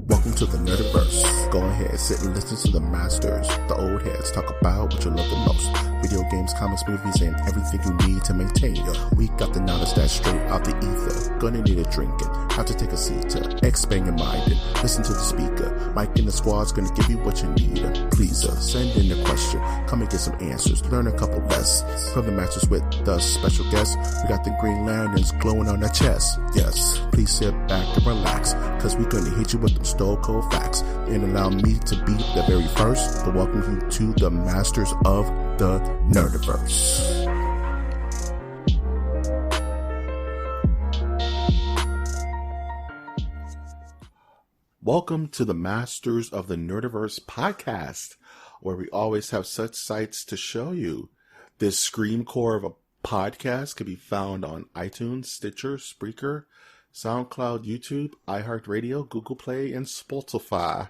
Welcome to the Nerdiverse. Go ahead, sit and listen to the masters, the old heads, talk about what you love the most. Video games, comics, movies, and everything you need to maintain. We got the knowledge that's straight out the ether. Gonna need a drink and have to take a seat to expand your mind and listen to the speaker. Mike and the squad's gonna give you what you need. Please send in a question, come and get some answers, learn a couple lessons from the masters with the special guests. We got the Green Lanterns glowing on their chest. Yes, please sit back and relax, cause we're gonna hit you with them stone cold facts. And allow me to be the very first to welcome you to the masters of the Nerdiverse. Welcome to the Masters of the Nerdiverse podcast, where we always have such sights to show you. This scream core of a podcast can be found on iTunes, Stitcher, Spreaker, SoundCloud, YouTube, iHeartRadio, Google Play, and Spotify.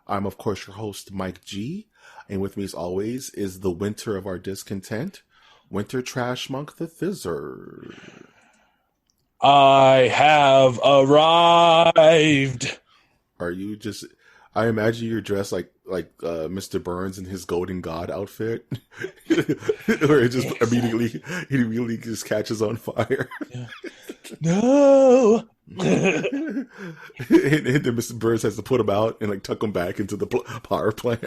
I'm, of course, your host, Mike G, and with me, as always, is the winter of our discontent, Winter Trash Monk the Thizzer. I have arrived. Are you just... I imagine you're dressed like Mr. Burns in his Golden God outfit, where it just immediately just catches on fire. Yeah. No. and then Mr. Burns has to put him out and tuck him back into the power plant.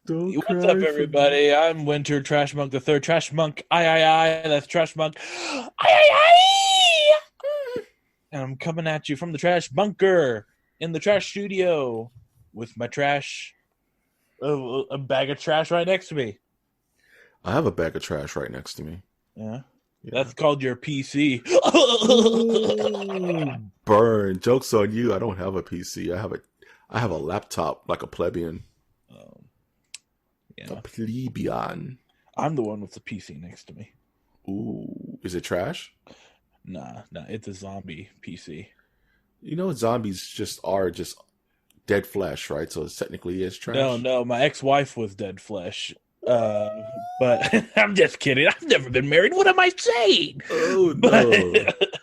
What's up, everybody? I'm Winter Trash Monk the Third. Trash Monk, I. That's Trash Monk, I. And I'm coming at you from the trash bunker in the trash studio with my trash, a bag of trash right next to me. I have a bag of trash right next to me. Yeah. That's called your PC. Ooh, burn. Joke's on you. I don't have a PC. I have a laptop like a plebeian. Yeah. A plebeian. I'm the one with the PC next to me. Ooh. Is it trash? Nah, it's a zombie PC. You know, zombies are just dead flesh, right? So it technically is trash. No, my ex-wife was dead flesh. But I'm just kidding. I've never been married. What am I saying? Oh no!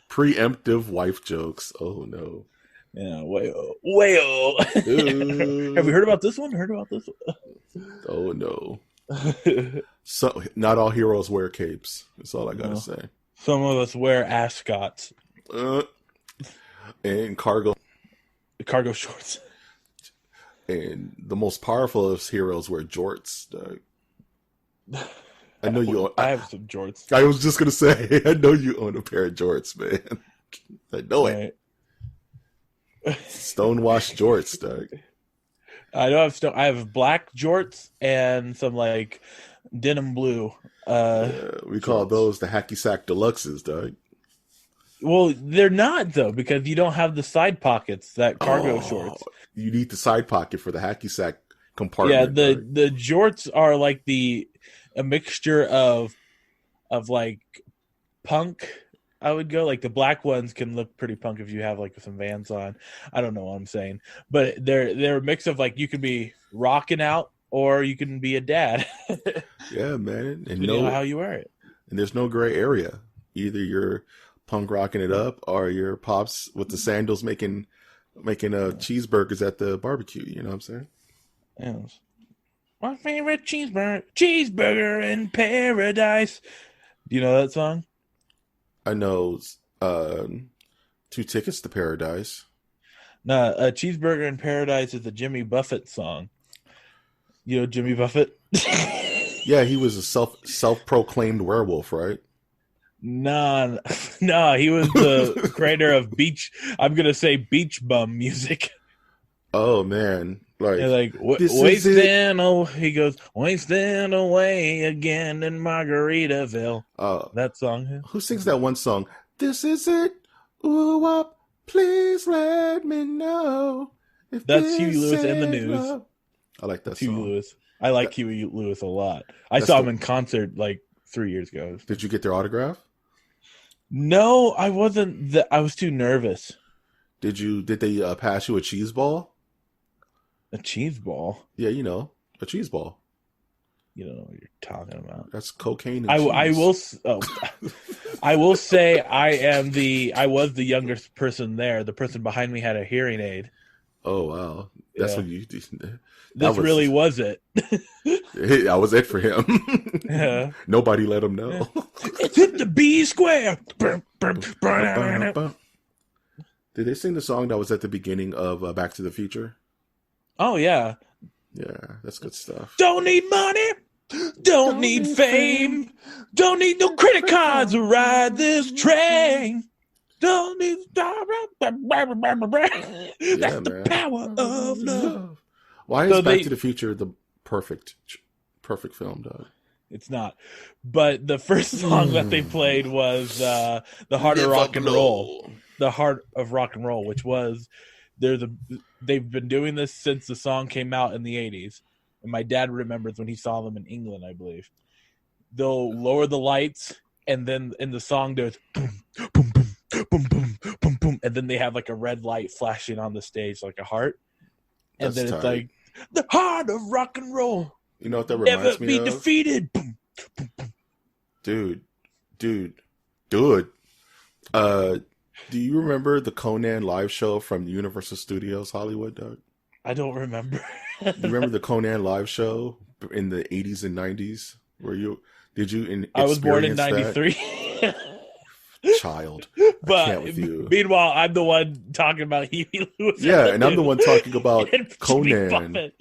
Preemptive wife jokes. Oh no! Yeah, way-o. Have you heard about this one? Oh no! So not all heroes wear capes. That's all I gotta say. Some of us wear ascots and cargo shorts. And the most powerful of heroes wear jorts. I know you own... I have some jorts. I was just going to say, I know you own a pair of jorts, man. I know it. Stonewashed jorts, Doug. I know I have black jorts and some denim blue. We call those the hacky sack deluxes, Doug. Well, they're not, though, because you don't have the side pockets, that cargo shorts. You need the side pocket for the hacky sack compartment. Yeah, the jorts are a mixture of punk, I would go. The black ones can look pretty punk if you have some Vans on. I don't know what I'm saying. But they're a mix of you can be rocking out or you can be a dad. Yeah, man. And you know how you wear it. And there's no gray area. Either you're punk rocking it up or your pops with the sandals making cheeseburgers at the barbecue. You know what I'm saying? Yes. My favorite cheeseburger in paradise. Do you know that song? I know 2 Tickets to Paradise. No, Cheeseburger in Paradise is a Jimmy Buffett song. You know Jimmy Buffett? Yeah, he was a self-proclaimed werewolf, right? No, he was the creator of beach bum music. Oh man. Wasting away again in Margaritaville. That song. Who sings that one song? This is it. Ooh, up. Please let me know. That's Huey Lewis and the News. Love. I like that song. Huey Lewis. I like Huey Lewis a lot. I saw him in concert 3 years ago. Did you get their autograph? No, I wasn't. I was too nervous. Did they pass you a cheese ball? A cheese ball? Yeah, a cheese ball. You don't know what you're talking about. That's cocaine and I will. Oh, I will say I was the youngest person there. The person behind me had a hearing aid. Oh wow, that's what you. This really was it. That was it for him. Yeah. Nobody let him know. It's hit the B square. Did they sing the song that was at the beginning of Back to the Future? Oh yeah. Yeah, that's good stuff. Don't need money. Don't need fame. Don't need no credit cards to ride this train. Don't need. That's the power of love. Why is Back to the Future the perfect film, Doug? It's not. But the first song that they played was The Heart of Rock and Roll. The Heart of Rock and Roll, which was they've been doing this since the song came out in the 80s. And my dad remembers when he saw them in England, I believe. They'll lower the lights, and then in the song there's boom, boom, boom, boom, boom, boom, boom, and then they have like a red light flashing on the stage like a heart. And then it's like, the heart of rock and roll. You know what that reminds me of? Never be defeated. Boom, boom, boom. Dude. Do you remember the Conan live show from Universal Studios Hollywood, Doug? I don't remember. You remember the Conan live show in the 80s and 90s? I was born in 93. Child. But I can't with you. Meanwhile, I'm the one talking about Huey Lewis. Yeah, and I'm the one talking about Conan.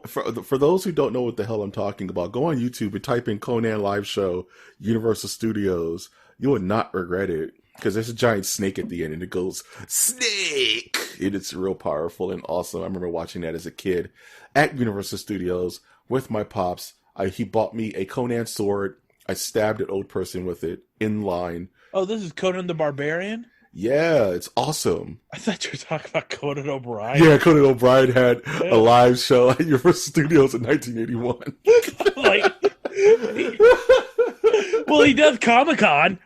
For those who don't know what the hell I'm talking about, go on YouTube and type in Conan live show, Universal Studios. You will not regret it. Because there's a giant snake at the end, and it goes, snake! And it's real powerful and awesome. I remember watching that as a kid at Universal Studios with my pops. He bought me a Conan sword. I stabbed an old person with it in line. Oh, this is Conan the Barbarian? Yeah, it's awesome. I thought you were talking about Conan O'Brien. Yeah, Conan O'Brien had a live show at Universal Studios in 1981. Well, he does Comic-Con.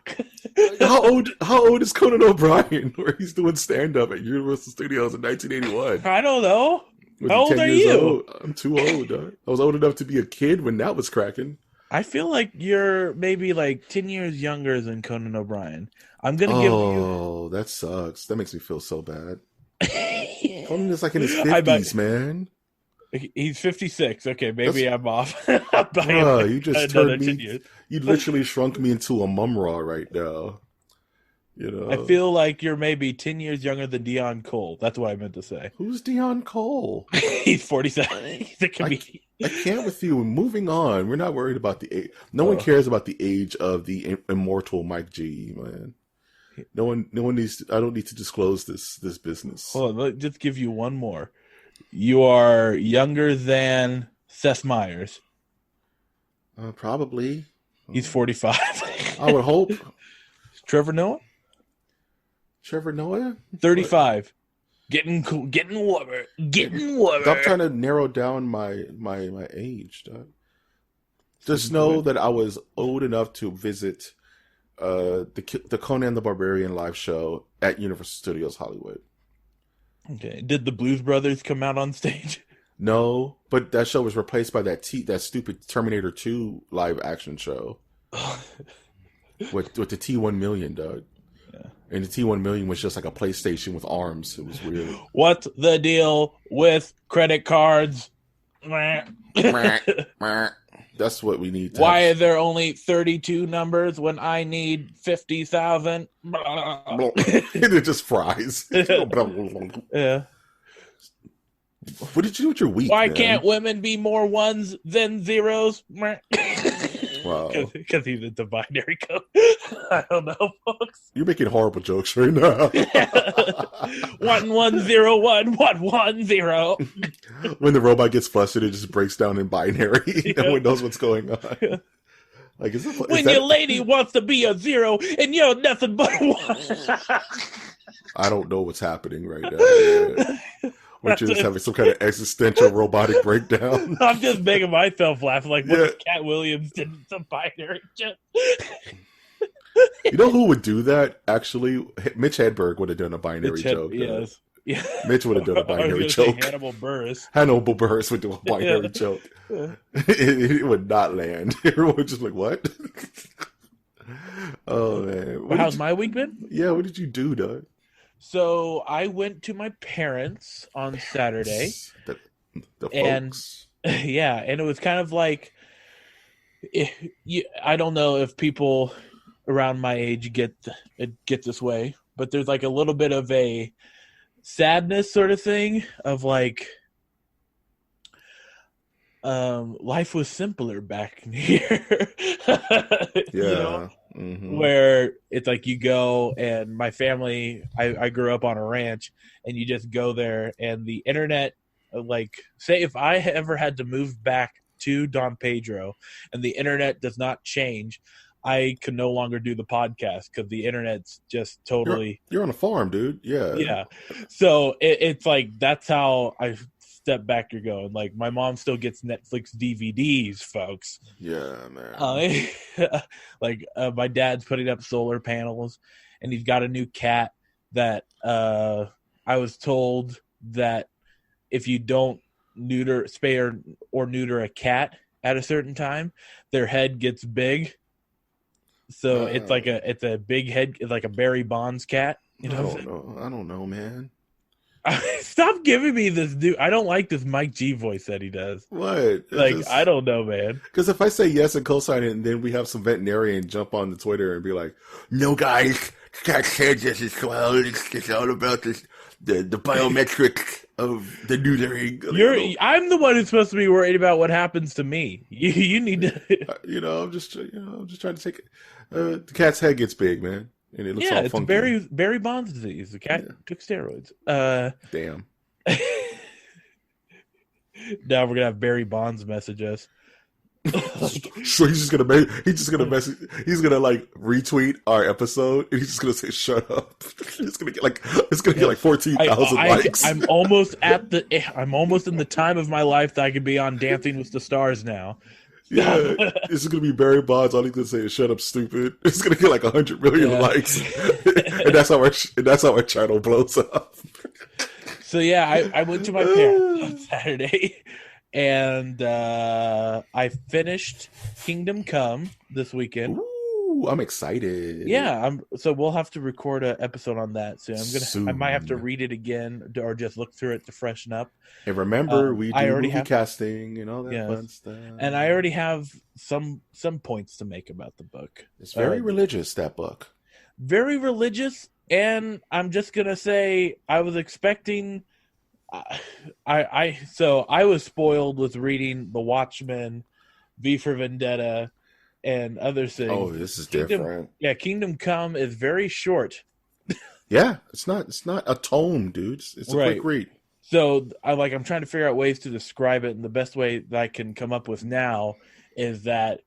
How old is Conan O'Brien where he's doing stand-up at Universal Studios in 1981? I don't know. How old are you? I'm too old. I was old enough to be a kid when that was cracking. I feel like you're maybe like 10 years younger than Conan O'Brien. I'm going to give you... Oh, that sucks. That makes me feel so bad. Conan is like in his 50s, man. He's 56. Okay, maybe I'm off. You just turned me... You literally shrunk me into a mum-raw right now. You know? I feel like you're maybe 10 years younger than Dion Cole. That's what I meant to say. Who's Dion Cole? He's 47. He's a comedian. I can't with you. Moving on. We're not worried about the age. No one cares about the age of the immortal Mike G, man. No one needs. I don't need to disclose this business. Hold on, let me just give you one more. You are younger than Seth Meyers. Probably. He's 45. I would hope. Trevor Noah? 35. Getting warmer. Stop trying to narrow down my age, Doug. Just know that I was old enough to visit the Conan the Barbarian live show at Universal Studios Hollywood. Okay. Did the Blues Brothers come out on stage? No, but that show was replaced by that stupid Terminator 2 live action show with the T-1 million, Doug. Yeah. And the T-1 million was just like a PlayStation with arms. It was weird. What's the deal with credit cards? That's what we need. Why are there only 32 numbers when I need 50,000? It just fries. Yeah. What did you do with your week? Why can't women be more ones than zeros? Wow. Because he's a binary code. I don't know, folks. You're making horrible jokes right now. 1101 110. When the robot gets flustered, it just breaks down in binary. No one knows what's going on. Like, when your lady wants to be a zero and you're nothing but a one. I don't know what's happening right now. We're just having some kind of existential robotic breakdown. I'm just making myself laugh. Like, what if Cat Williams did some binary shit? You know who would do that, actually? Mitch Hedberg would have done a binary joke. Yes. Yeah. Mitch would have done a I was binary gonna say choke. Hannibal Buress. Hannibal Buress would do a binary Yeah. choke. Yeah. It would not land. Everyone would just be like, what? Oh, man. But how's my week been? Yeah, what did you do, Doug? So I went to my parents on Saturday, The and folks. yeah, and it was kind of like, I don't know if people around my age get this way, but there's like a little bit of a sadness sort of thing of like, life was simpler back here. Yeah. Where it's like you go, and my family, I grew up on a ranch, and you just go there, and the internet, like, say if I ever had to move back to Don Pedro and the internet does not change, I could no longer do the podcast because the internet's just totally... You're on a farm, dude. Yeah. Yeah. So it's like, that's how I step back you're going. Like, my mom still gets Netflix DVDs, folks. Yeah, man. My dad's putting up solar panels, and he's got a new cat that I was told that if you don't spay or neuter a cat at a certain time, their head gets big. So it's like a big head, like a Barry Bonds cat. You know? I don't know, man. Stop giving me this dude. I don't like this Mike G voice that he does. What? I don't know, man. Because if I say yes and co-sign it, and then we have some veterinarian jump on the Twitter and be like, "No, guys, can't say this as well. It's all about the biometric of the neutering." I'm the one who's supposed to be worried about what happens to me. You need to. I'm just trying to take it. The cat's head gets big, man. And it looks all funky. It's Barry Bonds disease. The cat took steroids. Damn. Now we're gonna have Barry Bonds message us. So he's just gonna message. He's gonna like retweet our episode, and he's just gonna say "shut up." It's gonna get like 14,000 likes. I'm almost in the time of my life that I could be on Dancing with the Stars now. Yeah, this is gonna be Barry Bonds. All he's gonna say is "shut up, stupid." It's gonna get like 100 million likes, and that's how our channel blows up. So yeah, I went to my parents on Saturday, and I finished Kingdom Come this weekend. Ooh, I'm excited. Yeah, so we'll have to record an episode on that soon. I might have to read it again or just look through it to freshen up. And remember, we do movie casting and all that fun stuff. And I already have some points to make about the book. It's very religious, that book. Very religious, and I'm just gonna say I was expecting. I was spoiled with reading The Watchmen, V for Vendetta, and other things. Oh, this is different. Yeah, Kingdom Come is very short. Yeah, it's not a tome, dude. It's a quick read. So I'm trying to figure out ways to describe it, and the best way that I can come up with now is that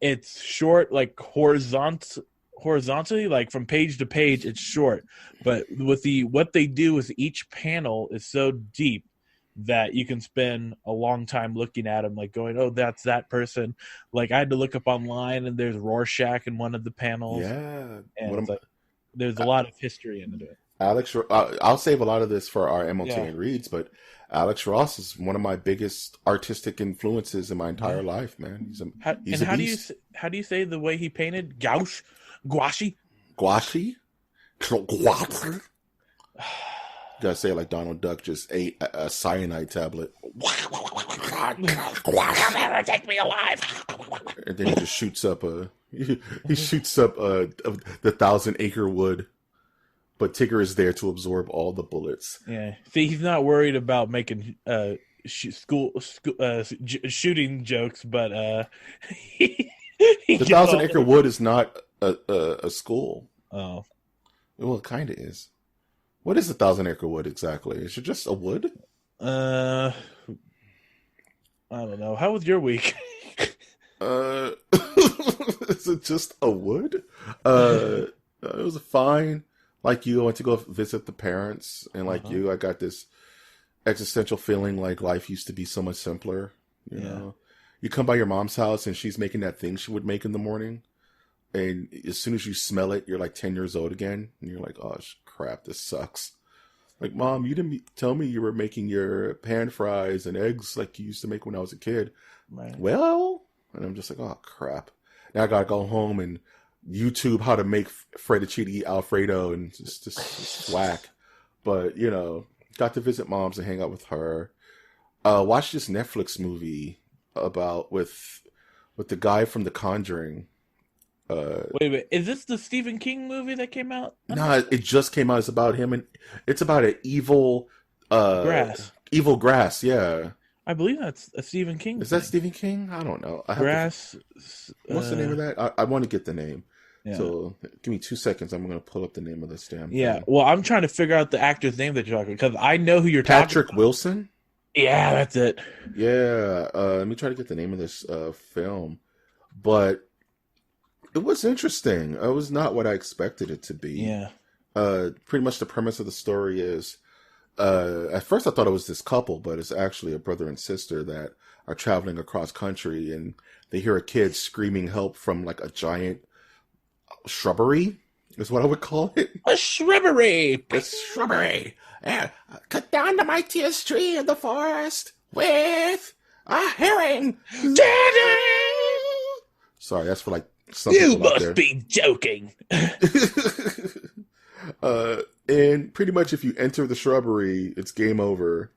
it's short, like horizontally, like from page to page, it's short. But what they do is each panel is so deep that you can spend a long time looking at them, like going, "Oh, that's that person." Like I had to look up online, and there's Rorschach in one of the panels. Yeah, and there's a lot of history into it. Alex, I'll save a lot of this for our MOTN reads, but Alex Ross is one of my biggest artistic influences in my entire life, man. He's a beast. How do you say the way he painted? Gouache? Gouache? You gotta say it like Donald Duck just ate a cyanide tablet. Take me alive. And then he just shoots up the 1,000-acre wood. But Tigger is there to absorb all the bullets. Yeah. See, he's not worried about making shooting jokes, but the 1,000-acre wood is not a school. Oh. Well, it kind of is. What is the 1,000-acre wood exactly? Is it just a wood? I don't know. How was your week? Is it just a wood? It was fine. Like you, I went to go visit the parents, and like you, I got this existential feeling like life used to be so much simpler. You know, you come by your mom's house, and she's making that thing she would make in the morning, and as soon as you smell it, you're like 10 years old again, and you're like, "Oh crap, this sucks." Like, Mom, you didn't tell me you were making your pan fries and eggs like you used to make when I was a kid. Right. Well, and I'm just like, oh, crap. Now I got to go home and YouTube how to make fettuccine Alfredo and just whack. But, you know, got to visit Mom's and hang out with her. Watched this Netflix movie with the guy from The Conjuring. Wait, is this the Stephen King movie that came out? No, it just came out. It's about him, and it's about an evil Grass. Evil Grass, yeah. I believe that's a Stephen King. Is that Stephen King? I don't know. Grass. What's the name of that? I want to get the name. Yeah. So give me 2 seconds. I'm going to pull up the name of this damn Yeah. thing. Well, I'm trying to figure out the actor's name that you're talking because I know who you're talking Patrick about. Wilson? Yeah, that's it. Yeah. Let me try to get the name of this film. But it was interesting. It was not what I expected it to be. Yeah. Pretty much the premise of the story is, at first I thought it was this couple, but it's actually a brother and sister that are traveling across country, and they hear a kid screaming help from like a giant shrubbery, is what I would call it. A shrubbery. A shrubbery. Yeah. Cut down the mightiest tree in the forest with a herring. Daddy! Sorry, that's for like some You people out must there. be joking. And pretty much if you enter the shrubbery, it's game over.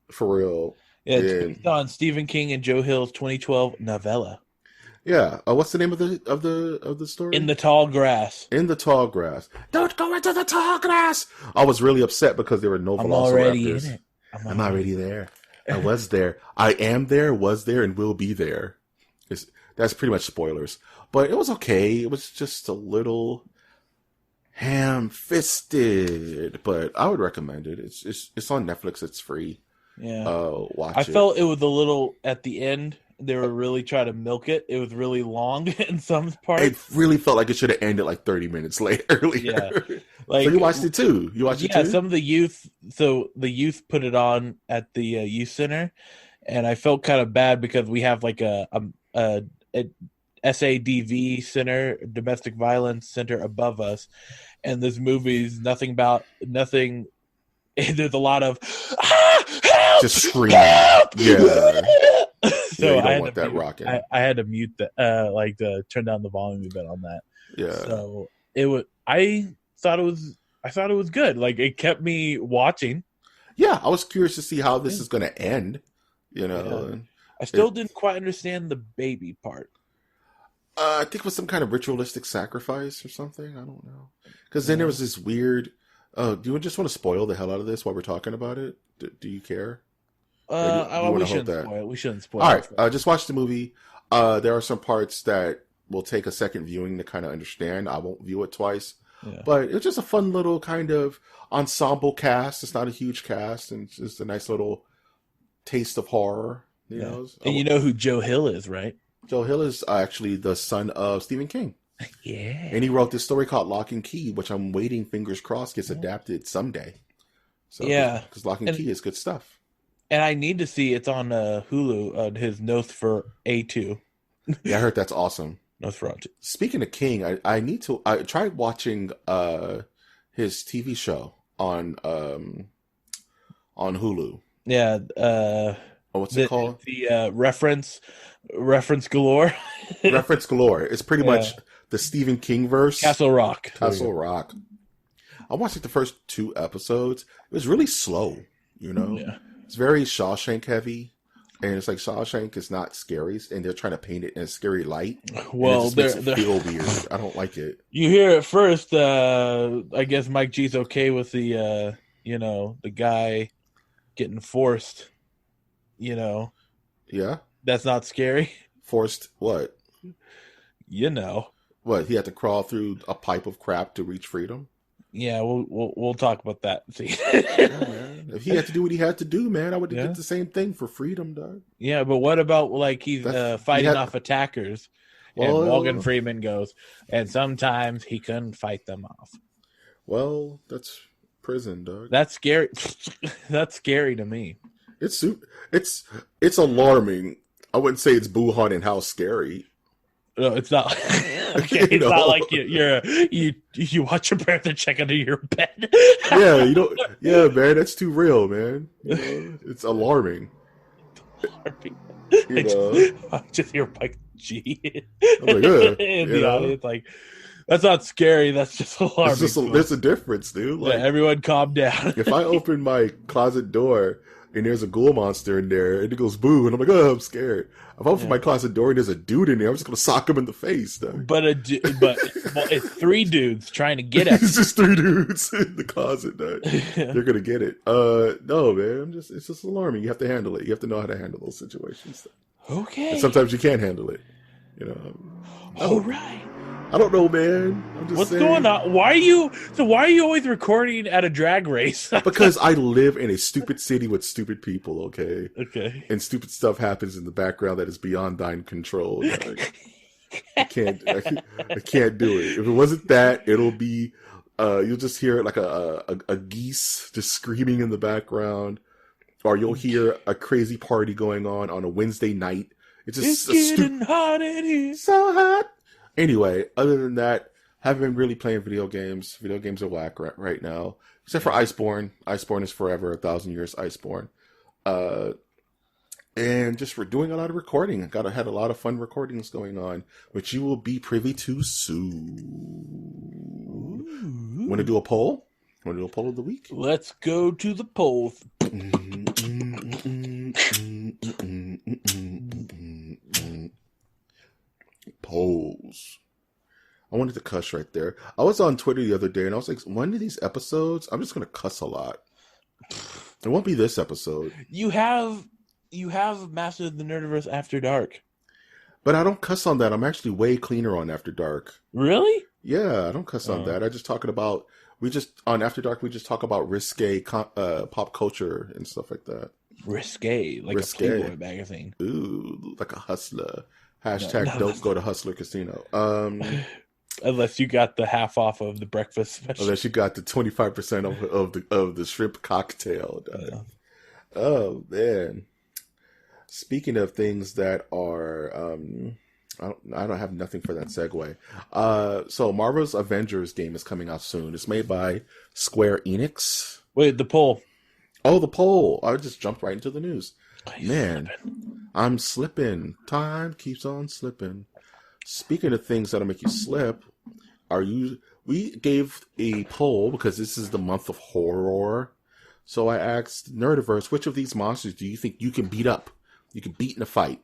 For real. Yeah, it's based on Stephen King and Joe Hill's 2012 novella. Yeah. What's the name of the story? In the Tall Grass. In the Tall Grass. Don't go into the tall grass. I was really upset because there were no velociraptors. I'm already in it. I'm already there. I was there. I am there, was there, and will be there. That's pretty much spoilers. But it was okay. It was just a little ham-fisted. But I would recommend it. It's on Netflix. It's free. Yeah. Watch I it. felt it was a little, at the end, they were really trying to milk it. It was really long in some parts. It really felt like it should have ended like 30 minutes earlier. Yeah. Like, so you watched it too? You watched it too? Yeah, some of the youth, so the youth put it on at the youth center, and I felt kind of bad because we have like a SADV center, domestic violence center above us, and this movie's nothing. There's a lot of help, just screaming. Help! Yeah. So you don't I had want to that mute, rocking. I had to mute the turn down the volume a bit on that. Yeah. So it was. I thought it was good. Like, it kept me watching. Yeah, I was curious to see how this is going to end. You know, Yeah. I still didn't quite understand the baby part. I think it was some kind of ritualistic sacrifice or something. I don't know. Because then there was this weird. Do you just want to spoil the hell out of this while we're talking about it? Do you care? We shouldn't spoil. All right, just watch the movie. There are some parts that will take a second viewing to kind of understand. I won't view it twice. Yeah. But it's just a fun little kind of ensemble cast. It's not a huge cast, and it's just a nice little taste of horror. You know? And you know who Joe Hill is, right? Joe Hill is actually the son of Stephen King. Yeah. And he wrote this story called Lock and Key, which I'm waiting, fingers crossed, gets adapted someday. So, yeah. Because Lock and Key is good stuff. And I need to see it's on Hulu, his Noth for A2. Yeah, I heard that's awesome. Nosferatu. Speaking of King, I tried watching his TV show on Hulu. Yeah. What's it called? The reference galore. Reference galore. It's pretty much the Stephen King verse. Castle Rock. Castle Rock. I watched like the first 2 episodes. It was really slow, you know? Yeah. It's very Shawshank heavy. And it's like Shawshank is not scary, and they're trying to paint it in a scary light. Well, it just makes it feel weird. I don't like it. You hear it first. I guess Mike G's okay with the the guy getting forced. Yeah. That's not scary. Forced what? What, he had to crawl through a pipe of crap to reach freedom? Yeah, we'll talk about that. See. Yeah, man. If he had to do what he had to do, man, I would have did the same thing for freedom, dog. Yeah, but what about like he's fighting off attackers, and Morgan Freeman goes, and sometimes he couldn't fight them off. Well, that's prison, dog. That's scary. That's scary to me. It's alarming. I wouldn't say it's Boo Haunted House scary. No, it's not. Okay, it's not like you watch your brother check under your bed. Yeah, yeah, man, that's too real, man. It's alarming. I just hear Mike G I'm like, in the audience, like, that's not scary, that's just alarming. There's a difference, dude. Like, everyone calm down. If I open my closet door and there's a ghoul monster in there and it goes boo, and I'm like, oh, I'm scared. If I open my closet door and there's a dude in there, I'm just gonna sock him in the face, though. But it's 3 dudes trying to get at It's just 3 dudes in the closet, though. They're gonna get it. No, man, it's just alarming. You have to handle it. You have to know how to handle those situations. Okay. And sometimes you can't handle it. All right. I don't know, man. I'm just What's saying. going on? Why are you always recording at a drag race? Because I live in a stupid city with stupid people, okay? Okay. And stupid stuff happens in the background that is beyond thine control. I can't do it. If it wasn't that, it'll be you'll just hear like a geese just screaming in the background, or you'll hear a crazy party going on a Wednesday night. It's getting hot in here. So hot. Anyway, other than that, haven't been really playing video games. Video games are whack right now. Except for Iceborne. Iceborne is forever, 1,000 years Iceborne. And just we're doing a lot of recording. Had a lot of fun recordings going on, which you will be privy to soon. Want to do a poll? Want to do a poll of the week? Let's go to the poll. Polls. I wanted to cuss right there. I was on Twitter the other day and I was like, one of these episodes, I'm just going to cuss a lot. It won't be this episode. You have mastered the Nerdiverse After Dark. But I don't cuss on that. I'm actually way cleaner on After Dark. Really? Yeah, I don't cuss on that. I just on After Dark, we just talk about risque pop culture and stuff like that. Risque, like risque. A Playboy magazine. Ooh, like a hustler. Hashtag don't go to Hustler Casino. Unless you got the half off of the breakfast special. Unless you got the 25% of the shrimp cocktail. Oh man. Speaking of things that are I don't have nothing for that segue. So Marvel's Avengers game is coming out soon. It's made by Square Enix. Wait, the poll. Oh, the poll. I just jumped right into the news. Man, I'm slipping. Time keeps on slipping. Speaking of things that'll make you slip, we gave a poll because this is the month of horror. So I asked Nerdiverse, which of these monsters do you think you can beat up? You can beat in a fight.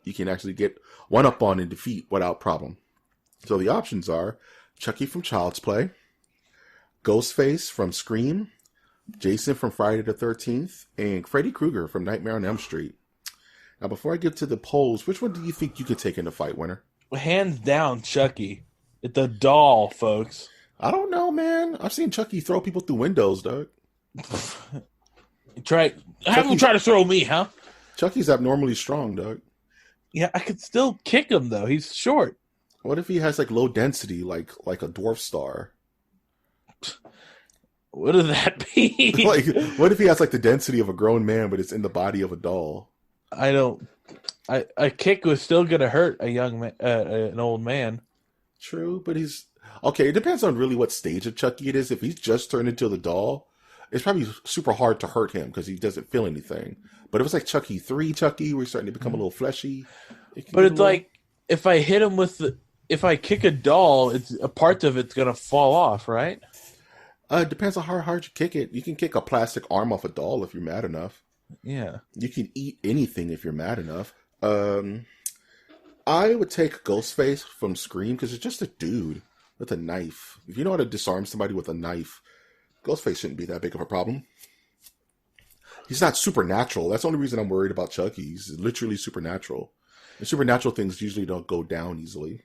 You can actually get one up on and defeat without problem. So the options are Chucky from Child's Play, Ghostface from Scream, Jason from Friday the 13th, and Freddy Krueger from Nightmare on Elm Street. Now, before I get to the polls, which one do you think you could take in the fight, winner? Hands down, Chucky. It's a doll, folks. I don't know, man. I've seen Chucky throw people through windows, Doug. Have him try to throw me, huh? Chucky's abnormally strong, Doug. Yeah, I could still kick him, though. He's short. What if he has, like, low density, like a dwarf star? What does that mean? Like, what if he has, like, the density of a grown man, but it's in the body of a doll? A kick was still gonna hurt a young man, an old man. True, but he's okay. It depends on really what stage of Chucky it is. If he's just turned into the doll, it's probably super hard to hurt him because he doesn't feel anything. But if it's like Chucky 3, Chucky, where he's starting to become a little fleshy. But it's like if I hit him if I kick a doll, a part of it's gonna fall off, right? It depends on how hard you kick it. You can kick a plastic arm off a doll if you're mad enough. Yeah. You can eat anything if you're mad enough. I would take Ghostface from Scream because it's just a dude with a knife. If you know how to disarm somebody with a knife, Ghostface shouldn't be that big of a problem. He's not supernatural. That's the only reason I'm worried about Chucky. He's literally supernatural. And supernatural things usually don't go down easily.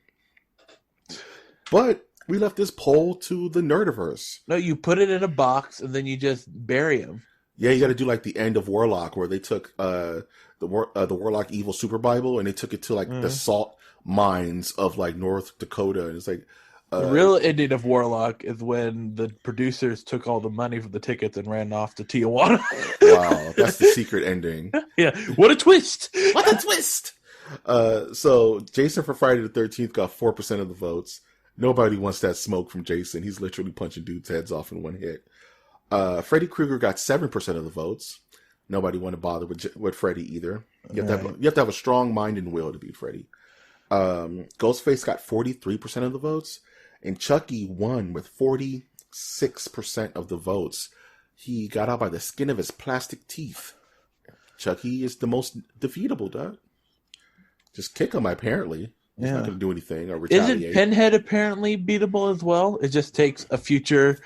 But we left this poll to the Nerdiverse. No, you put it in a box and then you just bury him. Yeah, you got to do like the end of Warlock, where they took the Warlock Evil Super Bible and they took it to like the salt mines of like North Dakota, and it's like the real ending of Warlock is when the producers took all the money for the tickets and ran off to Tijuana. Wow, that's the secret ending. Yeah, what a twist! What a twist! So Jason for Friday the 13th got 4% of the votes. Nobody wants that smoke from Jason. He's literally punching dudes' heads off in one hit. Freddy Krueger got 7% of the votes. Nobody want to bother with Freddy either. You have to have a strong mind and will to beat Freddy. Ghostface got 43% of the votes, and Chucky won with 46% of the votes. He got out by the skin of his plastic teeth. Chucky is the most defeatable, dog. Just kick him, apparently. He's not going to do anything or retaliate. Isn't Pinhead apparently beatable as well? It just takes a future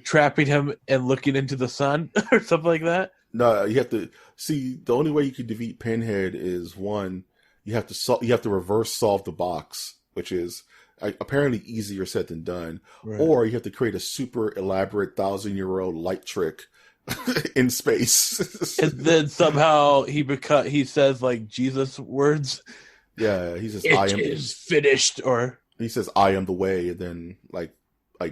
trapping him and looking into the sun or something like that. No, you have to see. The only way you can defeat Pinhead is one. You have to reverse solve the box, which is apparently easier said than done. Right. Or you have to create a super elaborate 1,000-year-old light trick in space, and then somehow he says like Jesus words. Yeah, he says, "It is finished," or he says, "I am the way," and then like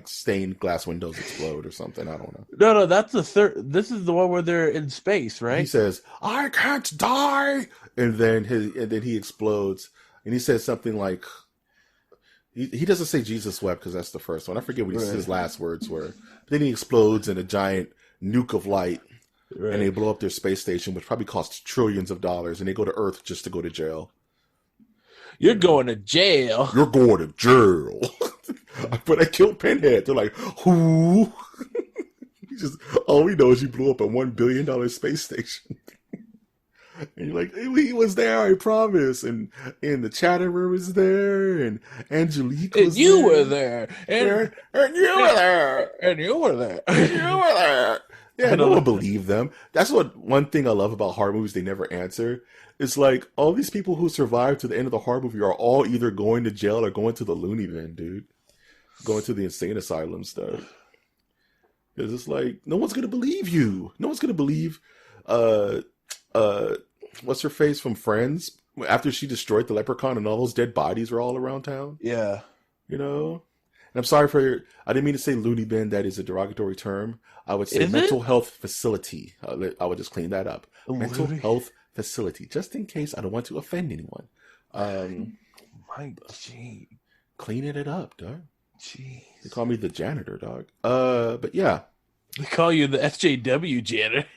stained glass windows explode or something. I don't know. No, that's the third. This is the one where they're in space, right? He says, "I can't die," and then he explodes, and he says something like, he doesn't say Jesus wept because that's the first one. I forget what his last words were. But then he explodes in a giant nuke of light, and they blow up their space station, which probably costs trillions of dollars, and they go to Earth just to go to jail. You're going to jail. You're going to jail. But I killed Pinhead. They're like, who? All we know is you blew up a $1 billion space station. And you're like, he was there, I promise. And the chatter room is there, and Angelique was there. You were there. And you were there. And you were there. And you were there. Yeah, no one believed them. That's one thing I love about horror movies they never answer. It's like, all these people who survived to the end of the horror movie are all either going to jail or going to the loony bin, dude. Going to the insane asylum stuff. Because it's like, no one's going to believe you. No one's going to believe, what's her face from Friends? After she destroyed the leprechaun and all those dead bodies were all around town. Yeah. You know? And I'm sorry I didn't mean to say loony bin. That is a derogatory term. I would say mental health facility. I would just clean that up. Mental health facility. Just in case I don't want to offend anyone. My gee. Cleaning it up, dog. Jeez. They call me the janitor, dog. But yeah. They call you the SJW janitor.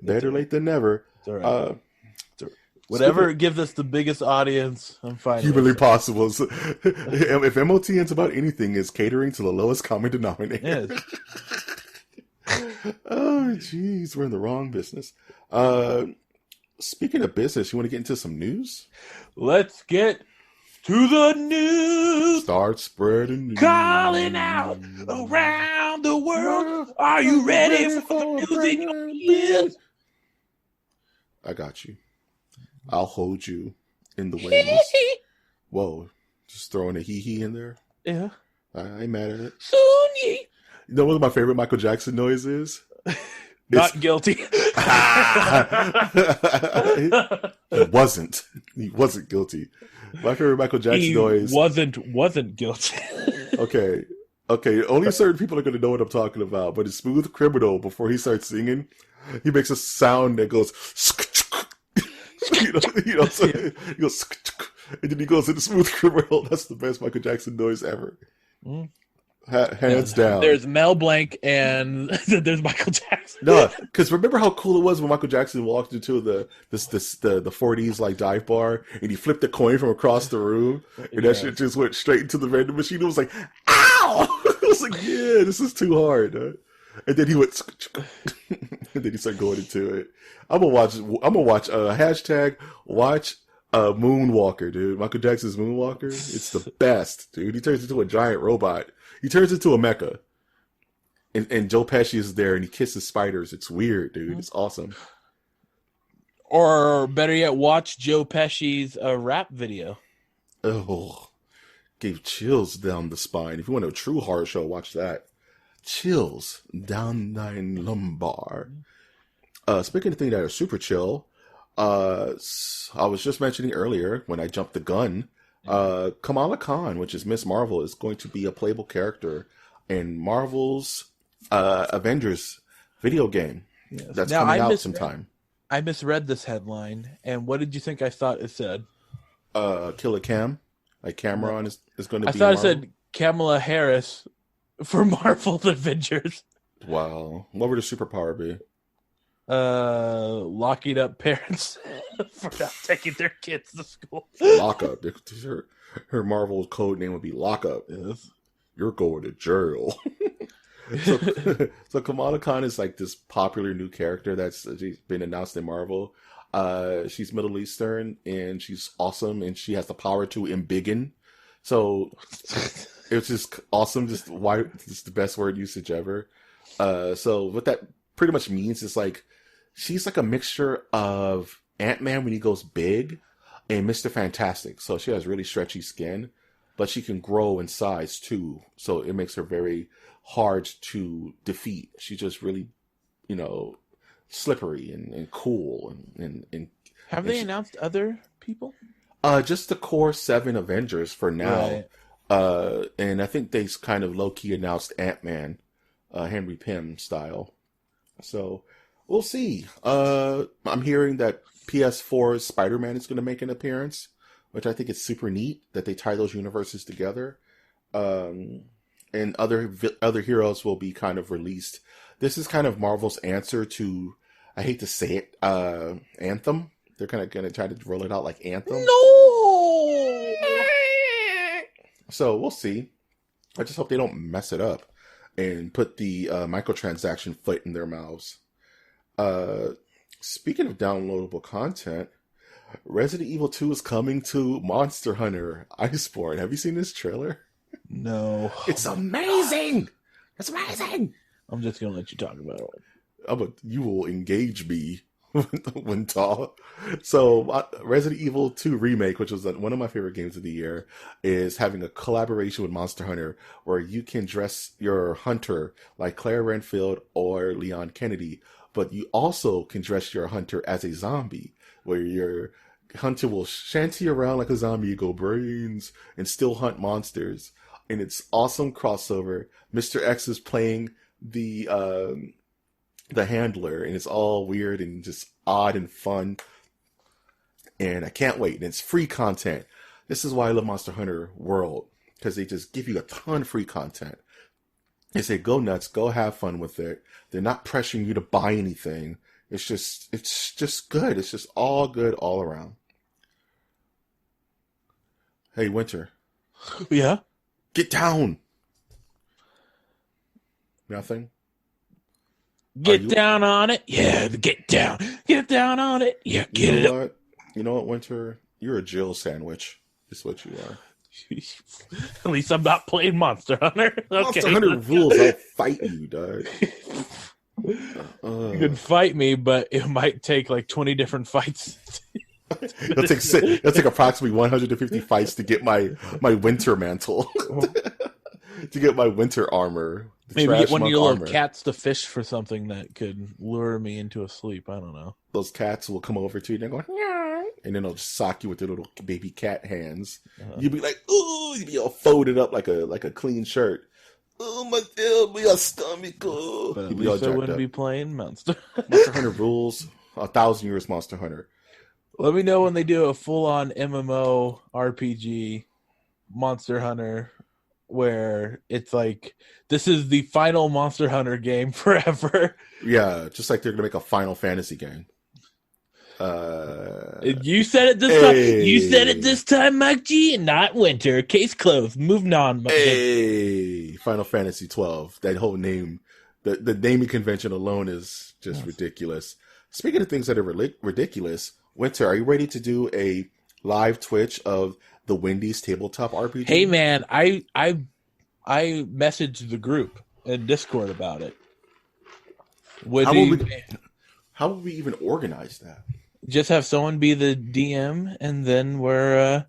Better late than never. It's all right. Whatever gives us the biggest audience, I'm fine. Humanly possible. So, if MOTN's about anything, it's catering to the lowest common denominator. Yes. Oh, jeez, we're in the wrong business. Speaking of business, you want to get into some news? Let's get to the news. Start spreading news. Calling out around the world. Are you ready for the news in your ears? I got you. I'll hold you in the wings. Whoa. Just throwing a hee-hee in there? Yeah. I ain't mad at it. Soon ye. You know what my favorite Michael Jackson noise is? Not guilty. He wasn't. He wasn't guilty. My favorite Michael Jackson noise. Wasn't guilty. Okay. Only certain people are going to know what I'm talking about. But in Smooth Criminal, before he starts singing, he makes a sound that goes. So he goes, and then he goes into Smooth Criminal. That's the best Michael Jackson noise ever. Hands down. There's Mel Blanc and there's Michael Jackson. No, because remember how cool it was when Michael Jackson walked into the 40s like dive bar and he flipped a coin from across the room and that shit just went straight into the vending machine. It was like, ow! It was like, yeah, this is too hard. Huh? And then he went, and then he started going into it. I'm gonna watch hashtag watch Moonwalker, dude. Michael Jackson's Moonwalker. It's the best, dude. He turns into a giant robot. He turns into a mecha. And Joe Pesci is there and he kisses spiders. It's weird, dude. It's awesome. Or better yet, watch Joe Pesci's rap video. Oh, gave chills down the spine. If you want a true horror show, watch that. Chills down thine lumbar. Speaking of things that are super chill, I was just mentioning earlier when I jumped the gun, Kamala-khan, which is Miss Marvel, is going to be a playable character in Marvel's Avengers video game that's coming out sometime. I misread this headline, and what did you think I thought it said? Killer Cam, like Cameron is going to I be. thought it said Kamala Harris for Marvel Avengers. Wow, what would the superpower be? Locking up parents for not taking their kids to school. Lockup. Her Marvel code name would be Lockup. Yes. You're going to jail. So Kamala-khan is like this popular new character she's been announced in Marvel. She's Middle Eastern and she's awesome and she has the power to embiggen. So it's just awesome. Just the best word usage ever. So what that pretty much means is like she's like a mixture of Ant-Man when he goes big and Mr. Fantastic. So she has really stretchy skin, but she can grow in size too. So it makes her very hard to defeat. She's just really, slippery and cool and Have they announced other people? Just the core 7 Avengers for now. Right. And I think they kind of low-key announced Ant-Man, Henry Pym style. So we'll see. I'm hearing that PS4's Spider-Man is going to make an appearance, which I think is super neat that they tie those universes together. And other heroes will be kind of released. This is kind of Marvel's answer to, I hate to say it, Anthem. They're kind of going to try to roll it out like Anthem. No! So we'll see. I just hope they don't mess it up and put the microtransaction foot in their mouths. Speaking of downloadable content, Resident Evil 2 is coming to Monster Hunter Iceborne. Have you seen this trailer? No. It's amazing! It's amazing! I'm just going to let you talk about it. You will engage me when tall. So, Resident Evil 2 Remake, which was one of my favorite games of the year, is having a collaboration with Monster Hunter where you can dress your hunter like Claire Renfield or Leon Kennedy, but you also can dress your hunter as a zombie, where your hunter will shanty around like a zombie, go brains, and still hunt monsters. And it's awesome crossover. Mr. X is playing the handler, and it's all weird and just odd and fun. And I can't wait. And it's free content. This is why I love Monster Hunter World, because they just give you a ton of free content. They say, go nuts, go have fun with it. They're not pressuring you to buy anything. It's just good. It's just all good all around. Hey, Winter. Yeah? Get down. Nothing? Get down on it. Yeah, get down. Get down on it. Yeah, get it up. You know what, Winter? You're a Jill sandwich. Is what you are. At least I'm not playing Monster Hunter. Okay. Monster Hunter rules. I'll fight you, dog. You can fight me, but it might take like 20 different fights. It'll take approximately 150 fights to get my winter mantle. To get my winter armar. Maybe get one of your little cats to fish for something that could lure me into a sleep. I don't know. Those cats will come over to you and they're going, yeah, and then they'll just sock you with their little baby cat hands. You'll be like, ooh, you'll be all folded up like a clean shirt. Oh, my stomach. Oh. But at least I wouldn't be playing Monster Hunter rules. 1,000 years Monster Hunter. Let me know when they do a full-on MMO RPG Monster Hunter where it's like, this is the final Monster Hunter game forever. Yeah, just like they're going to make a Final Fantasy game. You said it this time. You said it this time, Mike G, and not Winter. Case closed. Moving on. Final Fantasy 12. That whole name, the naming convention alone is just ridiculous. Speaking of things that are ridiculous, Winter, are you ready to do a live Twitch of the Wendy's tabletop RPG? Hey man, I messaged the group in Discord about it. How would we even organize that? Just have someone be the DM, and then we're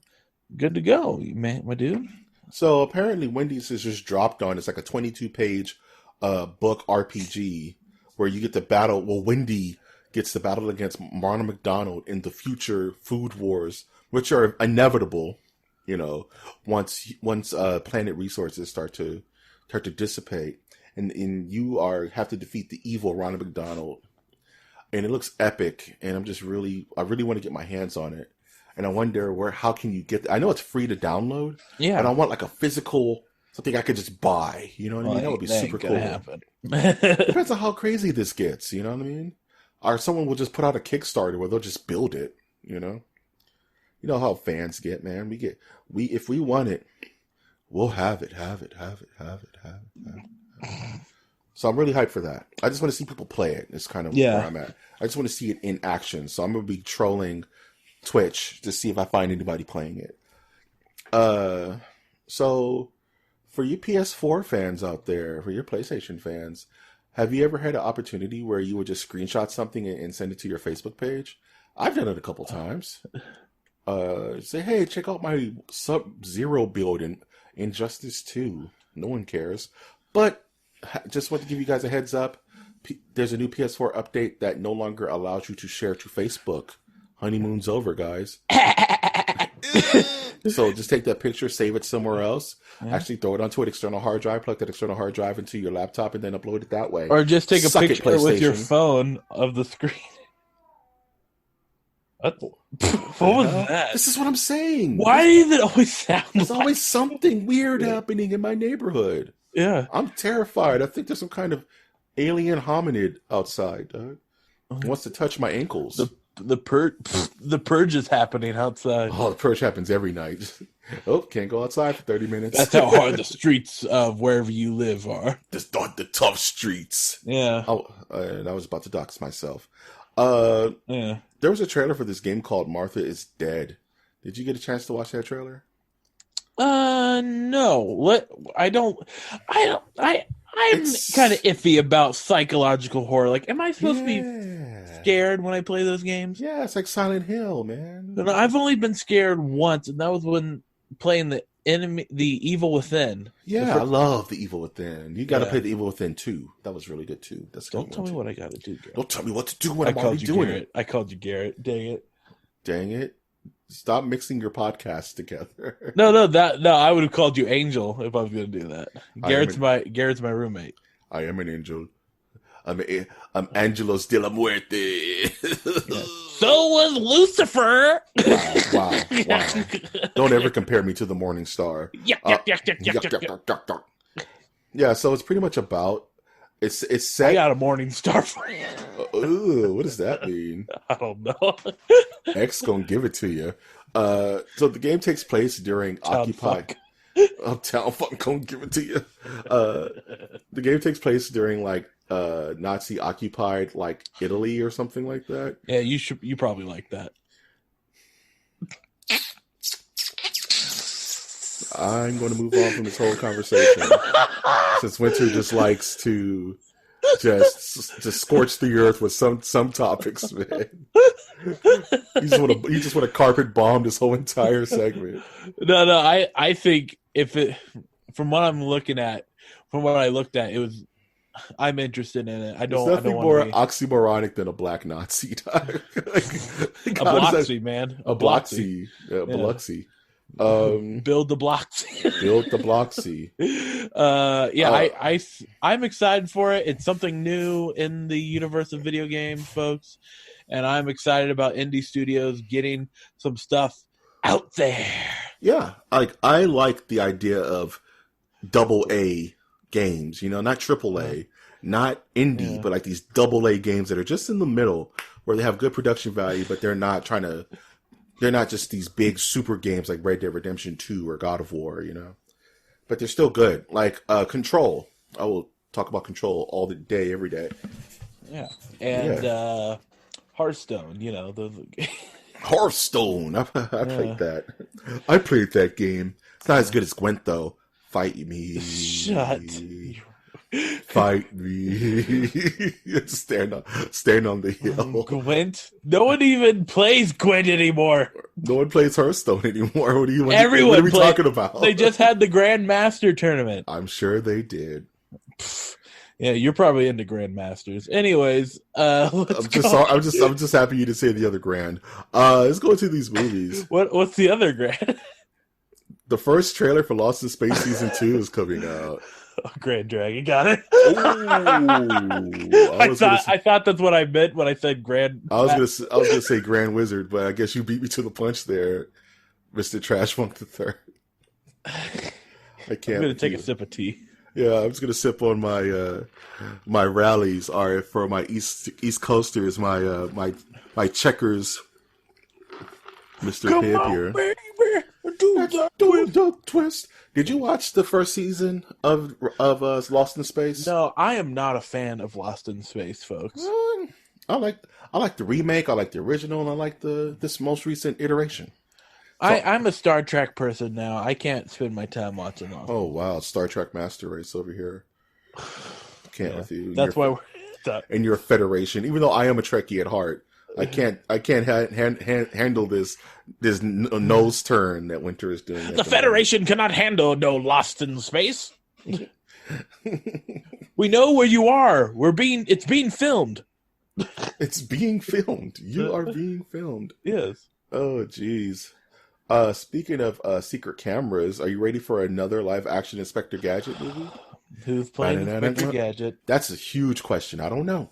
good to go, my dude. So apparently Wendy's has just dropped on, it's like a 22-page book RPG where you get to battle. Well, Wendy gets to battle against Ronald McDonald in the future food wars, which are inevitable, once planet resources start to dissipate, and you have to defeat the evil Ronald McDonald. and it looks epic. And I really want to get my hands on it. And I wonder how can you get? I know it's free to download. Yeah, and I want like a physical something I could just buy. You know what I mean? That would be super cool. Happen. Depends on how crazy this gets. You know what I mean? Or someone will just put out a Kickstarter where they'll just build it. You know how fans get, man. If we want it, we'll have it. So I'm really hyped for that. I just want to see people play it. It's kind of where I'm at. I just want to see it in action. So I'm going to be trolling Twitch to see if I find anybody playing it. So for you PS4 fans out there, for your PlayStation fans, have you ever had an opportunity where you would just screenshot something and send it to your Facebook page? I've done it a couple times. Say, hey, check out my Sub-Zero build in Injustice 2. No one cares. But just want to give you guys a heads up. There's a new PS4 update that no longer allows you to share to Facebook. Honeymoon's over, guys. So just take that picture, save it somewhere else. Yeah. Actually throw it onto an external hard drive, plug that external hard drive into your laptop, and then upload it that way. Or just take a picture with your phone of the screen. What was that? This is what I'm saying. Why does it always sound There's always something weird happening in my neighborhood. Yeah. I'm terrified. I think there's some kind of alien hominid outside. He wants to touch my ankles. The purge is happening outside. Oh, the purge happens every night. Oh, can't go outside for 30 minutes. That's how hard the streets of wherever you live are. The tough streets. Yeah. Oh, and I was about to dox myself. There was a trailer for this game called Martha is Dead. Did you get a chance to watch that trailer? No. I'm kind of iffy about psychological horror. Like, am I supposed to be scared when I play those games? Yeah, it's like Silent Hill, man. But I've only been scared once, and that was when playing the Evil Within. Yeah, I love the Evil Within. You got to play the Evil Within 2. That was really good too. Don't tell me what I got to do, Garrett. Don't tell me what to do when I'm already doing it. I called you Garrett. Dang it. Stop mixing your podcasts together. No, I would have called you Angel if I was going to do that. Garrett's my roommate. I am an angel. I'm Angelos de la Muerte. So was Lucifer. Wow. Don't ever compare me to the Morning Star. Yeah, so it's pretty much about it's set. I got a Morning Star for you. Ooh, what does that mean? I don't know. X gonna give it to you. So the game takes place during occupied. Uptown fucking gonna give it to you. The game takes place during like Nazi occupied like Italy or something like that. Yeah, you probably like that. I'm going to move on from this whole conversation since Winter just likes to just scorch the earth with some topics, man. You just want to carpet bomb this whole entire segment. No, I think from what I looked at, it was. I'm interested in it. There's nothing more oxymoronic than a black Nazi. A Bloxy, man. A Bloxy. Yeah, Biloxi. Build the Bloxy. Build the Bloxy. I'm excited for it. It's something new in the universe of video games, folks. And I'm excited about indie studios getting some stuff out there. Yeah. I like the idea of double A games, not triple A, not indie, but like these double A games that are just in the middle where they have good production value, but they're not just these big super games like Red Dead Redemption 2 or God of War, but they're still good. Like Control. I will talk about Control all the day, every day. Yeah. And Hearthstone, Hearthstone. I played that. I played that game. It's not as good as Gwent though. Fight me. Shut. Fight me. Stand on the hill. Gwent? No one even plays Gwent anymore. No one plays Hearthstone anymore. What are we talking about? They just had the Grandmaster tournament. I'm sure they did. Yeah, you're probably into Grandmasters. Anyways, I'm just happy you didn't say the other grand. Let's go to these movies. What's the other grand? The first trailer for Lost in Space Season 2 is coming out. Grand Dragon, got it. Ooh, I thought that's what I meant when I said Grand. I was gonna say Grand Wizard, but I guess you beat me to the punch there, Mr. Trash Monk the Third. I can't. I'm gonna take a sip of tea. Yeah, I'm just gonna sip on my my rallies. Are for my East Coasters, my checkers, Mr. Come Pibb on, here. baby, do the twist. Did you watch the first season of Lost in Space? No, I am not a fan of Lost in Space, folks. I like the remake. I like the original, and I like this most recent iteration. So, I'm a Star Trek person now. I can't spend my time watching Lost. Oh wow, Star Trek master race over here. Can't with you. That's why we're stuck. And your Federation, even though I am a Trekkie at heart, I can't handle this nose turn that Winter is doing. The Federation cannot handle no Lost in Space. We know where you are. It's being filmed. It's being filmed. You are being filmed. Yes. Oh jeez. Speaking of secret cameras, are you ready for another live action Inspector Gadget movie? Who's playing Inspector Gadget? That's a huge question. I don't know.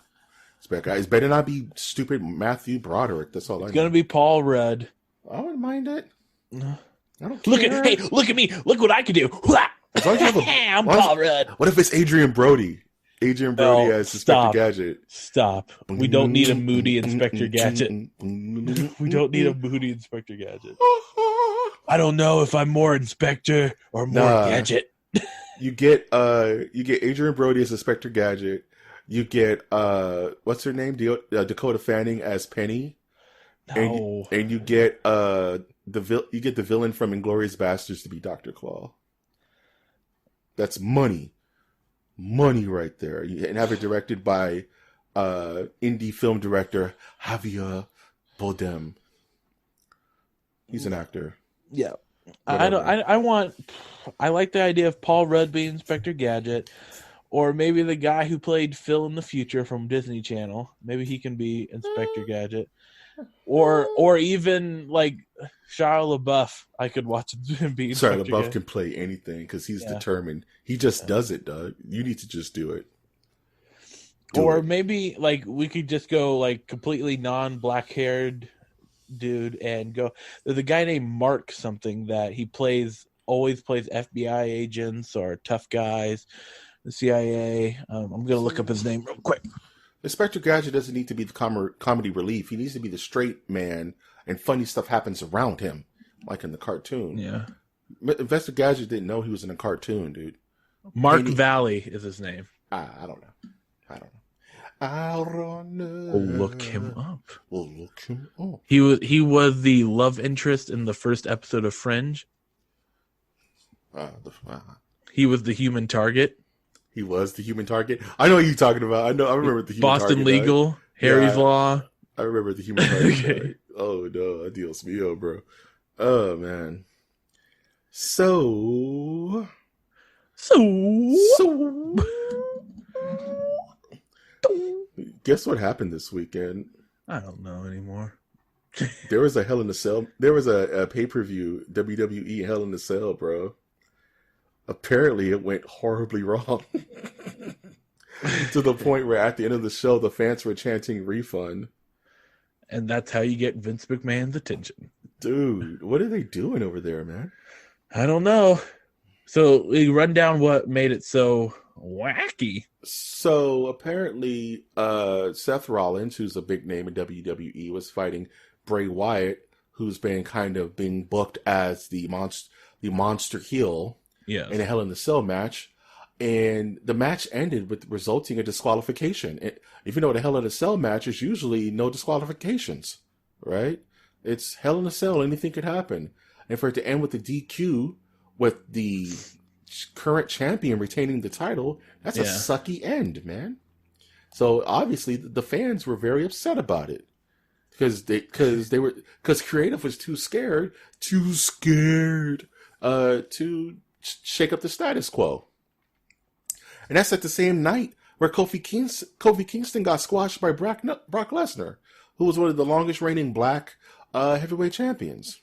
It better not be stupid Matthew Broderick. That's all I know. It's going to be Paul Rudd. I wouldn't mind it. I don't care. Look at me. Look what I can do. As long as you have I'm Paul Rudd. What if it's Adrian Brody? Adrian Brody as Inspector Gadget. Stop. We don't need a moody Inspector Gadget. We don't need a moody Inspector Gadget. I don't know if I'm more Inspector or more Gadget. You get Adrian Brody as Inspector Gadget. You get what's her name? Dakota Fanning as Penny. No. And you get the villain from Inglourious Basterds to be Dr. Claw. That's money right there. And have it directed by indie film director Javier Bardem. He's an actor. Yeah. I like the idea of Paul Rudd being Inspector Gadget, or maybe the guy who played Phil in the Future from Disney Channel. Maybe he can be Inspector Gadget. Or even like Shia LaBeouf. I could watch him be Inspector Shia LaBeouf Gadget. can play anything because he's determined. He just does it, Doug. You need to just do it. Maybe like we could just go like completely non-black haired dude and go. There's a guy named Mark something that he always plays FBI agents or tough guys, the CIA. I'm gonna look up his name real quick. Inspector Gadget doesn't need to be the comedy relief. He needs to be the straight man, and funny stuff happens around him, like in the cartoon. Yeah. Inspector Gadget didn't know he was in a cartoon, dude. Mark Valley is his name. I don't know. I don't know. We'll look him up. He was the love interest in the first episode of Fringe. He was the human target. He was the human target. I know what you're talking about. I remember the human Boston target. Legal, Harry's Law. I remember the human target. Okay. Oh no, adios mio, bro. Oh man. So guess what happened this weekend? I don't know anymore. There was a Hell in a Cell. There was a pay-per-view, WWE Hell in a Cell, bro. Apparently it went horribly wrong. To the point where at the end of the show, the fans were chanting refund. And that's how you get Vince McMahon's attention. Dude, what are they doing over there, man? I don't know. So we run down what made it so wacky. So apparently Seth Rollins, who's a big name in WWE, was fighting Bray Wyatt, who's been being booked as the monster heel. Yes. In a Hell in a Cell match. And the match ended with resulting in disqualification. Even though the Hell in a Cell match is usually no disqualifications, right? It's Hell in a Cell, anything could happen. And for it to end with the DQ, with the current champion retaining the title, that's a sucky end, man. So obviously the fans were very upset about it. Because creative was too scared to shake up the status quo. And that's at the same night where Kofi Kingston got squashed by Brock Lesnar, who was one of the longest reigning black heavyweight champions.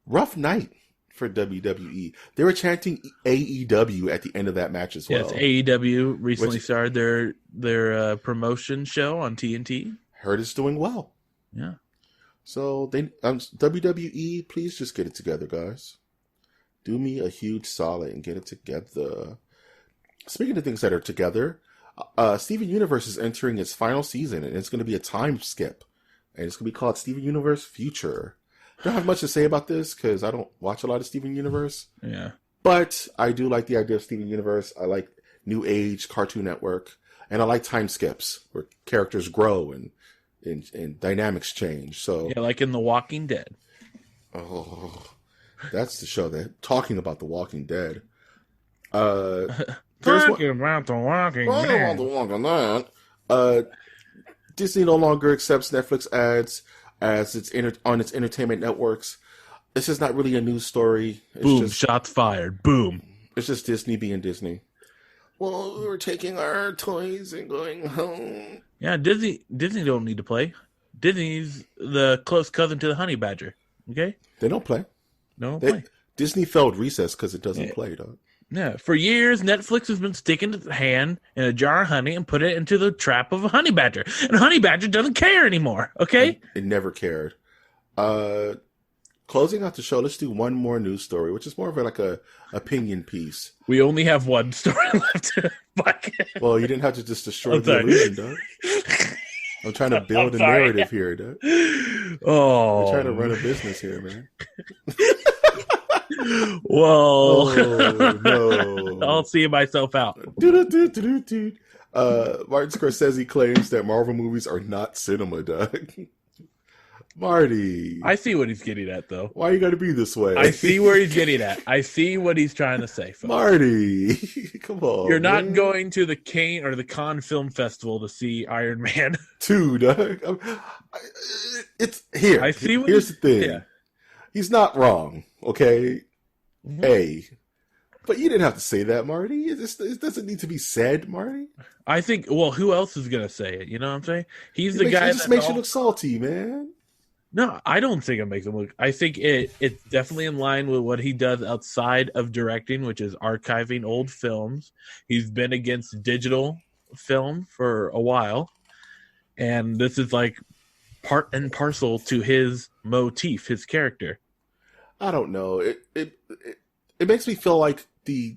Rough night. for WWE. They were chanting AEW at the end of that match as well. Yes, AEW recently started their promotion show on TNT. Heard it's doing well. Yeah. So WWE, please just get it together, guys. Do me a huge solid and get it together. Speaking of things that are together, Steven Universe is entering its final season, and it's going to be a time skip. And it's going to be called Steven Universe Future. I don't have much to say about this because I don't watch a lot of Steven Universe. Yeah. But I do like the idea of Steven Universe. I like New Age Cartoon Network. And I like time skips where characters grow and dynamics change. So yeah, like in The Walking Dead. Oh, that's the show that talking about The Walking Dead. Talking about The Walking Dead. Disney no longer accepts Netflix ads as on its entertainment networks. This is not really a news story. It's Boom, just, shots fired. Boom. It's just Disney being Disney. Well, we're taking our toys and going home. Yeah, Disney don't need to play. Disney's the close cousin to the honey badger. Okay? They don't play. Play. Disney failed Recess because it doesn't play, dog. Yeah, for years, Netflix has been sticking its hand in a jar of honey and put it into the trap of a honey badger. And honey badger doesn't care anymore, okay? It never cared. Closing out the show, let's do one more news story, which is more of like a opinion piece. We only have one story left. Well, you didn't have to just destroy the illusion, dog. I'm trying to build a narrative here, dog. Oh. We're trying to run a business here, man. Whoa. Oh, no. I'll see myself out. Martin Scorsese claims that Marvel movies are not cinema, dog. Marty. I see what he's getting at, though. Why you gotta be this way? I see where he's getting at. I see what he's trying to say, folks. Marty. Come on. You're not going to the Cannes or the Cannes Film Festival to see Iron Man 2, dog. It's here. I see. Here's the thing. Yeah. He's not wrong, okay? Mm-hmm. But you didn't have to say that, Marty. It doesn't need to be said, Marty. I think, well, who else is going to say it? You know what I'm saying? He's the guy that just makes you look salty, man. No, I don't think it makes him look. I think it's definitely in line with what he does outside of directing, which is archiving old films. He's been against digital film for a while. And this is like part and parcel to his motif, his character. I don't know. It makes me feel like to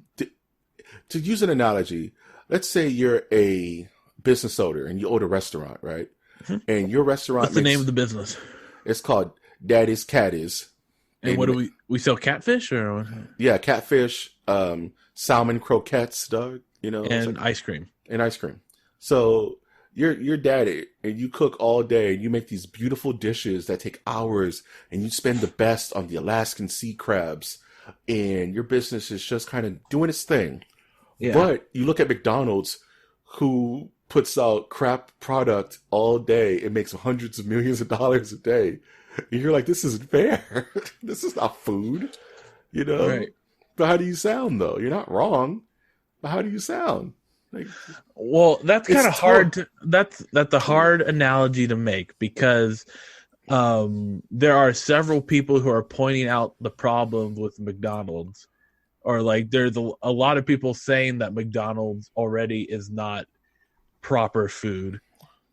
use an analogy, let's say you're a business owner and you own a restaurant, right? Mm-hmm. And your restaurant What's the name of the business? It's called Daddy's Catties. And what do we sell catfish or what? Yeah, catfish, salmon croquettes, dog, and ice cream. And ice cream. So you're daddy and you cook all day and you make these beautiful dishes that take hours and you spend the best on the Alaskan sea crabs and your business is just kind of doing its thing. Yeah. But you look at McDonald's who puts out crap product all day and makes hundreds of millions of dollars a day. And you're like, this isn't fair. This is not food, Right. But how do you sound though? You're not wrong. But how do you sound? Well, that's kind of hard. That's a hard analogy to make because there are several people who are pointing out the problems with McDonald's, or like there's a lot of people saying that McDonald's already is not proper food.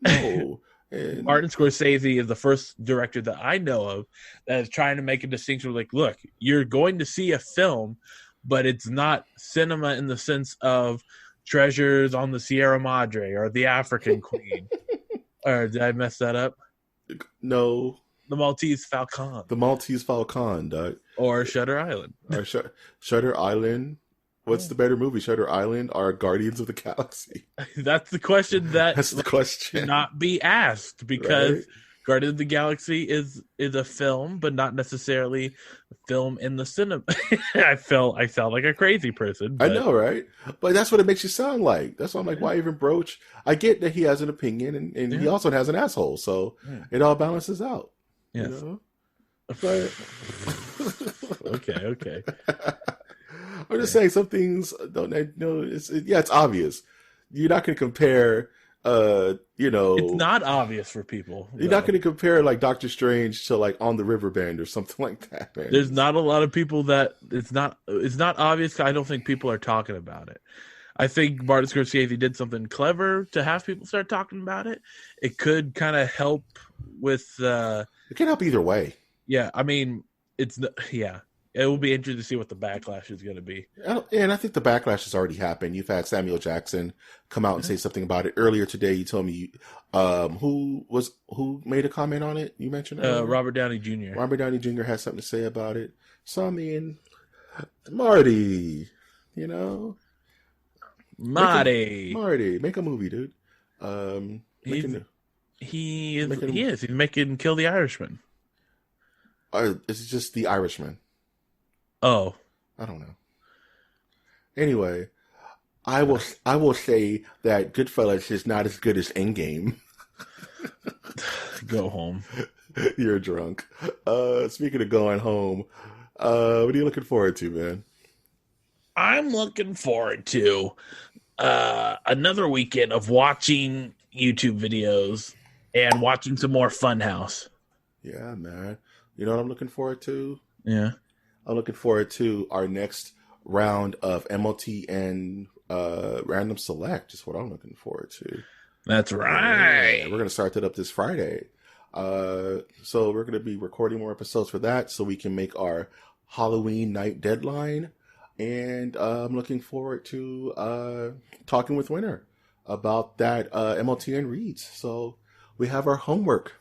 No. Martin Scorsese is the first director that I know of that is trying to make a distinction. Like, look, you're going to see a film, but it's not cinema in the sense of Treasures on the Sierra Madre or The African Queen. Or did I mess that up? No. The Maltese Falcon. The Maltese Falcon, dog. Or Shutter Island. Or Shutter Island. What's the better movie, Shutter Island or Guardians of the Galaxy? That's the question That's the question. Should not be asked because right? Guardians of the Galaxy is a film, but not necessarily a film in the cinema. I sound like a crazy person. But... I know, right? But that's what it makes you sound like. That's why I'm like, why even broach? I get that he has an opinion, and he also has an asshole, so it all balances out. Yes. But... Okay. I'm just saying some things don't. It's obvious. You're not going to compare It's not obvious for people. You're not going to compare like Doctor Strange to like On the Riverbend or something like that, man. There's not a lot of people that it's not obvious. I don't think people are talking about it. I think Martin Scorsese did something clever to have people start talking about it. It could kind of help with. It can help either way. Yeah, I mean, it will be interesting to see what the backlash is going to be. And I think the backlash has already happened. You've had Samuel Jackson come out and say something about it earlier today. You told me who made a comment on it. You mentioned Robert Downey Jr. Robert Downey Jr. has something to say about it. So I mean, Marty, Marty, make a movie, dude. He's making Kill the Irishman. Is it just The Irishman? Oh, I don't know. Anyway, I will say that Goodfellas is not as good as Endgame. Go home. You're drunk. Speaking of going home, what are you looking forward to, man? I'm looking forward to another weekend of watching YouTube videos and watching some more Funhouse. Yeah, man. You know what I'm looking forward to? Yeah. I'm looking forward to our next round of MOTN Random Select. Is what I'm looking forward to. That's right. Yeah, we're going to start that up this Friday. So we're going to be recording more episodes for that so we can make our Halloween night deadline. And I'm looking forward to talking with Winter about that MOTN reads. So we have our homework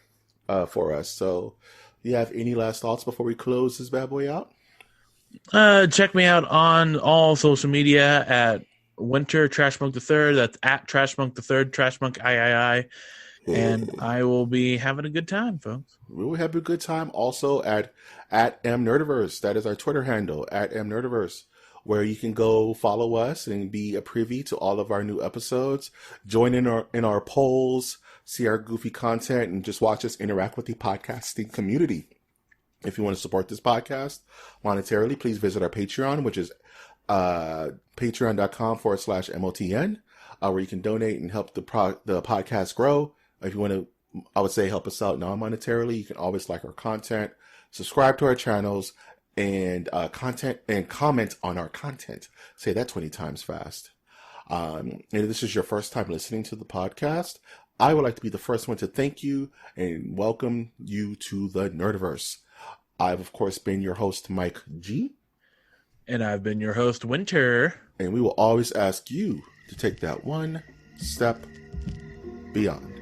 for us. So you have any last thoughts before we close this bad boy out? Check me out on all social media at Winter Trashmonk the Third. That's at Trashmonk the Third, Trashmonk III. And I will be having a good time, folks. We will have a good time also at MNerdiverse. That is our Twitter handle, at MNerdiverse, where you can go follow us and be a privy to all of our new episodes, join in our polls, see our goofy content, and just watch us interact with the podcasting community. If you want to support this podcast monetarily, please visit our Patreon, which is patreon.com/MOTN, where you can donate and help the podcast grow. If you want to, I would say, help us out non-monetarily, you can always like our content, subscribe to our channels, and comment on our content. Say that 20 times fast. And if this is your first time listening to the podcast, I would like to be the first one to thank you and welcome you to the Nerdiverse. I've, of course, been your host, Mike G. And I've been your host, Winter. And we will always ask you to take that one step beyond.